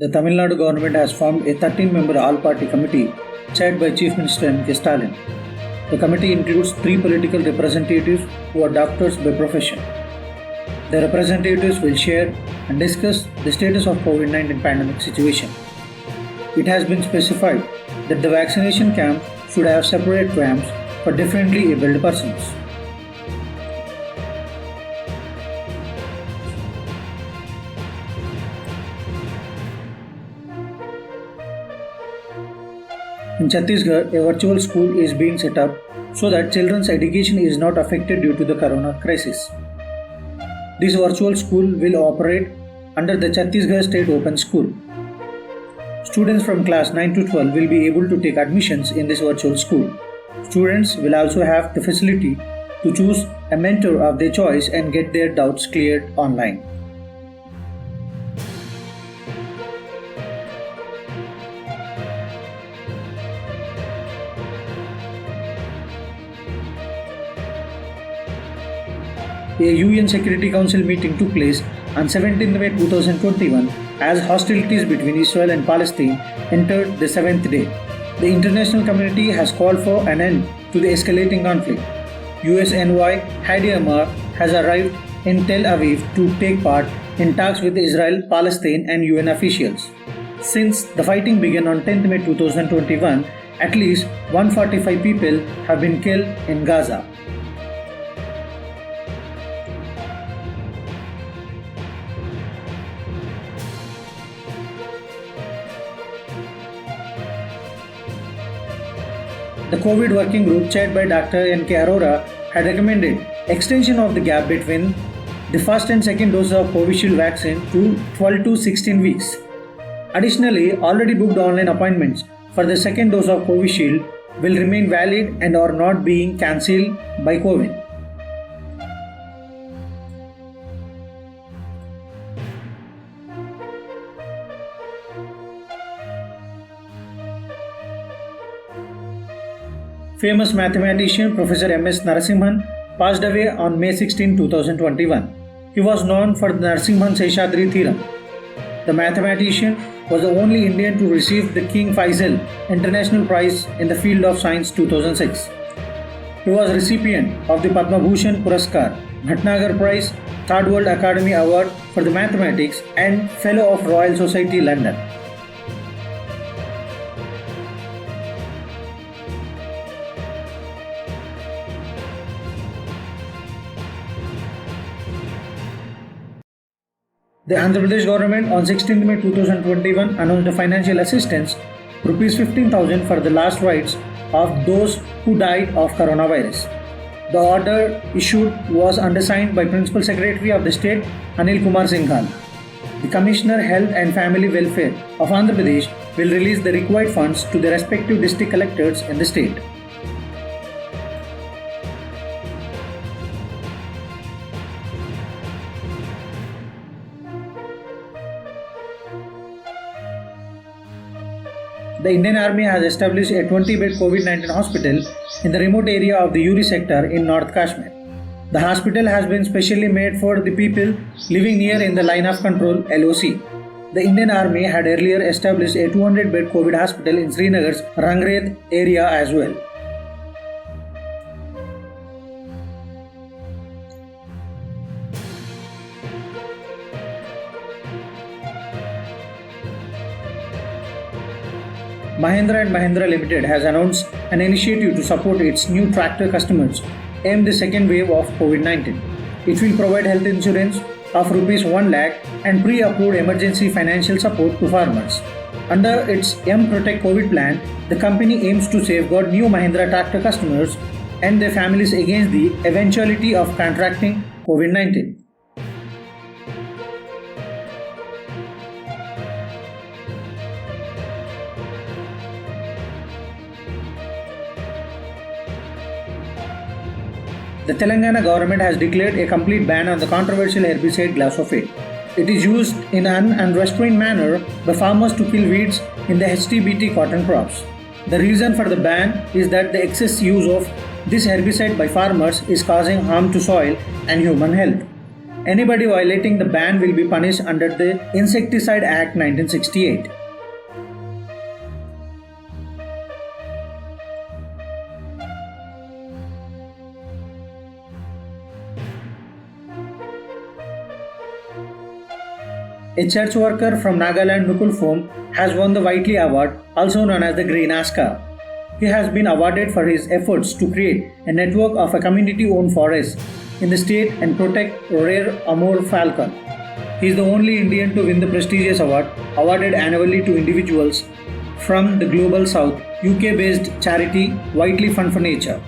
The Tamil Nadu government has formed a 13-member all-party committee chaired by Chief Minister M.K. Stalin. The committee includes 3 political representatives who are doctors by profession. The representatives will share and discuss the status of COVID-19 pandemic situation. It has been specified that the vaccination camps should have separate camps for differently abled persons. In Chhattisgarh, a virtual school is being set up so that children's education is not affected due to the corona crisis. This virtual school will operate under the Chhattisgarh State Open School. Students from class 9 to 12 will be able to take admissions in this virtual school. Students will also have the facility to choose a mentor of their choice and get their doubts cleared online. A UN Security Council meeting took place on 17 May 2021 as hostilities between Israel and Palestine entered the 7th day. The international community has called for an end to the escalating conflict. US envoy Heidi Amar has arrived in Tel Aviv to take part in talks with Israel, Palestine and UN officials. Since the fighting began on 10 May 2021, at least 145 people have been killed in Gaza. The COVID working group chaired by Dr. N.K. Arora had recommended extension of the gap between the first and second dose of Covishield vaccine to 12 to 16 weeks. Additionally, already booked online appointments for the second dose of Covishield will remain valid and are not being cancelled by COVID. Famous mathematician Professor M.S. Narasimhan passed away on May 16, 2021. He was known for the Narasimhan-Seshadri theorem. The mathematician was the only Indian to receive the King Faisal International Prize in the field of science 2006. He was recipient of the Padma Bhushan Puraskar, Bhatnagar Prize, Third World Academy Award for the Mathematics and Fellow of Royal Society, London. The Andhra Pradesh government on 16 May 2021 announced a financial assistance Rs 15,000 for the last rites of those who died of coronavirus. The order issued was undersigned by Principal Secretary of the State Anil Kumar Singhal. The Commissioner Health and Family Welfare of Andhra Pradesh will release the required funds to the respective district collectors in the state. The Indian Army has established a 20-bed COVID-19 hospital in the remote area of the Uri sector in North Kashmir. The hospital has been specially made for the people living near in the line of control (LOC). The Indian Army had earlier established a 200-bed COVID hospital in Srinagar's Rangret area as well. Mahindra & Mahindra Limited has announced an initiative to support its new tractor customers amid the second wave of COVID-19. It will provide health insurance of Rs 1 lakh and pre-approved emergency financial support to farmers. Under its M Protect COVID plan, the company aims to safeguard new Mahindra tractor customers and their families against the eventuality of contracting COVID-19. The Telangana government has declared a complete ban on the controversial herbicide glyphosate. It is used in an unrestrained manner by farmers to kill weeds in the HTBT cotton crops. The reason for the ban is that the excess use of this herbicide by farmers is causing harm to soil and human health. Anybody violating the ban will be punished under the Insecticide Act 1968. A church worker from Nagaland, Nukul Phom, has won the Whiteley Award, also known as the Green Oscar. He has been awarded for his efforts to create a network of a community-owned forest in the state and protect rare Amur falcon. He is the only Indian to win the prestigious award, awarded annually to individuals from the Global South, UK-based charity Whiteley Fund for Nature.